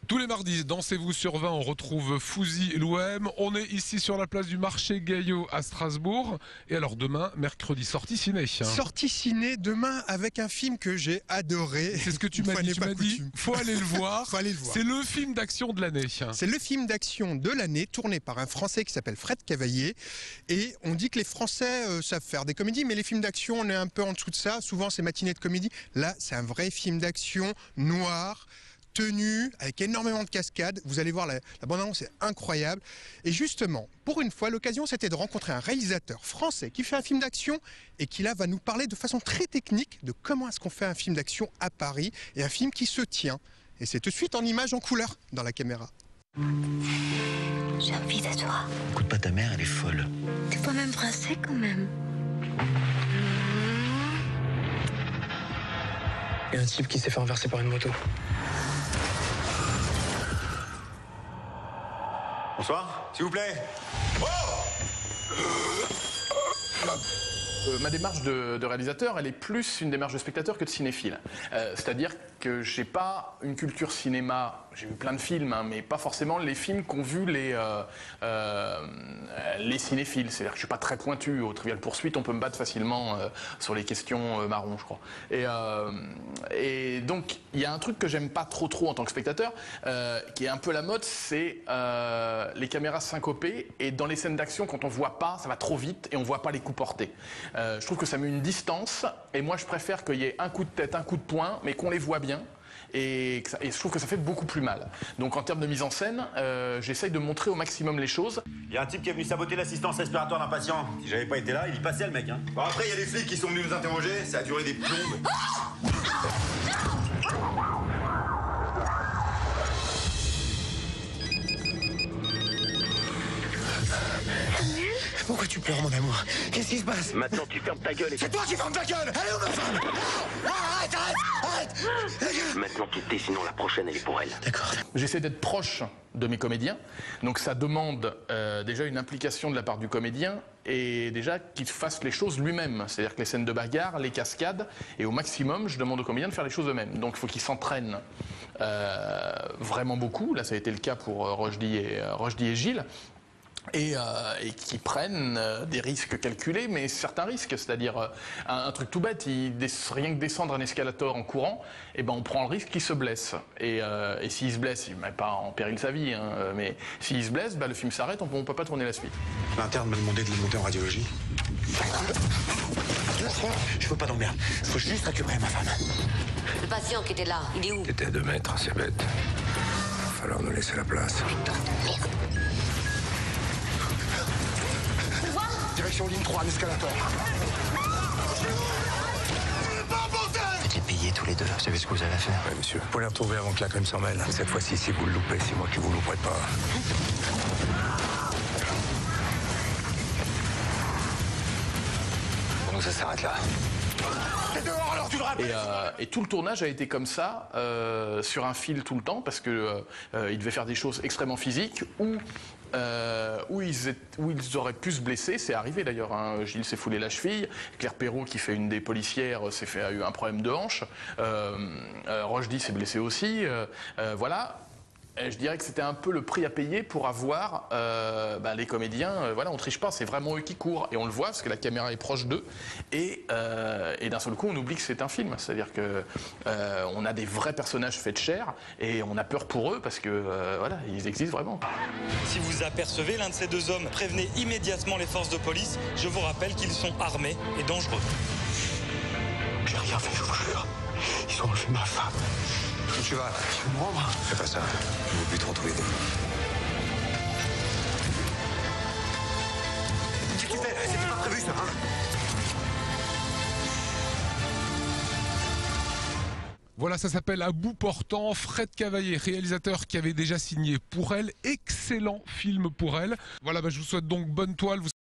Tous les mardis, Dansez-vous sur 20, on retrouve Fouzi et l'OM. On est ici sur la place du marché Gaillot à Strasbourg. Et alors demain, mercredi, sortie ciné. Sortie ciné demain avec un film que j'ai adoré. C'est ce que tu m'as dit. Tu m'as dit, faut aller le voir. Faut aller le voir. C'est le film d'action de l'année. C'est le film d'action de l'année, tourné par un Français qui s'appelle Fred Cavaillé. Et on dit que les Français savent faire des comédies, mais les films d'action, on est un peu en dessous de ça. Souvent, c'est matinée de comédie. Là, c'est un vrai film d'action noir, tenue, avec énormément de cascades. Vous allez voir, la bande-annonce est incroyable. Et justement, pour une fois, l'occasion, c'était de rencontrer un réalisateur français qui fait un film d'action et qui, là, va nous parler de façon très technique de comment est-ce qu'on fait un film d'action à Paris et un film qui se tient. Et c'est tout de suite en images en couleur dans la caméra. J'ai envie de toi. Écoute pas ta mère, elle est folle. T'es toi-même français quand même. Il y a un type qui s'est fait renverser par une moto. Bonsoir, s'il vous plaît. Ma démarche de réalisateur, elle est plus une démarche de spectateur que de cinéphile. C'est-à-dire que j'ai pas une culture cinéma, j'ai vu plein de films, hein, mais pas forcément les films qu'ont vu les cinéphiles. C'est-à-dire que je suis pas très pointu. Au Trivial Poursuite, on peut me battre facilement sur les questions marron, je crois. Et donc, il y a un truc que j'aime pas trop en tant que spectateur, qui est un peu la mode, c'est les caméras syncopées. Et dans les scènes d'action, quand on voit pas, ça va trop vite et on voit pas les coups portés. Je trouve que ça met une distance et moi je préfère qu'il y ait un coup de tête, un coup de poing, mais qu'on les voit bien. Et je trouve que ça fait beaucoup plus mal. Donc en termes de mise en scène, j'essaye de montrer au maximum les choses. Il y a un type qui est venu saboter l'assistance respiratoire d'un patient. Si j'avais pas été là, il y passait le mec. Hein. Bon, après, il y a des flics qui sont venus nous interroger, ça a duré des plombes. Pourquoi tu pleures, mon amour? Qu'est-ce qui se passe? Maintenant, tu fermes ta gueule et... C'est toi qui fermes ta gueule! Allez, où ma femme? Arrête! Maintenant, tu te tais, sinon la prochaine, elle est pour elle. D'accord. J'essaie d'être proche de mes comédiens. Donc ça demande déjà une implication de la part du comédien et déjà qu'il fasse les choses lui-même. C'est-à-dire que les scènes de bagarre, les cascades, et au maximum, je demande aux comédiens de faire les choses eux-mêmes. Donc il faut qu'ils s'entraînent vraiment beaucoup. Là, ça a été le cas pour Rochdy et Gilles. Et qui prennent des risques calculés, mais certains risques, c'est-à-dire un truc tout bête, rien que descendre un escalator en courant, et ben on prend le risque qu'il se blesse. Et s'il se blesse, il ne met pas en péril sa vie, hein, mais s'il se blesse, ben le film s'arrête, on ne peut pas tourner la suite. L'interne m'a demandé de le monter en radiologie. Je veux pas d'emmerde, il faut juste récupérer ma femme. Le patient qui était là, il est où? T'étais à 2 mètres, c'est bête. Il va falloir nous laisser la place. Direction ligne 3, l'escalator. Faites-les payer tous les deux. Vous savez ce que vous allez faire? Ouais, monsieur. Pour les retrouver avant que la crème s'en mêle. Cette fois-ci, si vous le loupez, c'est moi qui vous louperai pas. Pour nous, ça s'arrête là. Et tout le tournage a été comme ça, sur un fil tout le temps, parce que il devait faire des choses extrêmement physiques où ils auraient pu se blesser. C'est arrivé d'ailleurs, hein. Gilles s'est foulé la cheville, Claire Perrault, qui fait une des policières, a eu un problème de hanche, Rochdy s'est blessé aussi, voilà. Et je dirais que c'était un peu le prix à payer pour avoir les comédiens. Voilà, on triche pas, c'est vraiment eux qui courent. Et on le voit parce que la caméra est proche d'eux. Et d'un seul coup, on oublie que c'est un film. C'est-à-dire que on a des vrais personnages faits de chair et on a peur pour eux parce que voilà, ils existent vraiment. Si vous apercevez l'un de ces deux hommes, prévenez immédiatement les forces de police. Je vous rappelle qu'ils sont armés et dangereux. J'ai rien fait, je vous jure. Ils ont enlevé ma femme. Où tu vas? Tu veux me rendre? Fais pas ça. Je vous bute trop tous les deux. Qu'est-ce que tu fais? C'était pas prévu, ça, hein? Voilà, ça s'appelle À bout portant. Fred Cavaillé, réalisateur qui avait déjà signé Pour elle. Excellent film pour elle. Voilà, je vous souhaite donc bonne toile.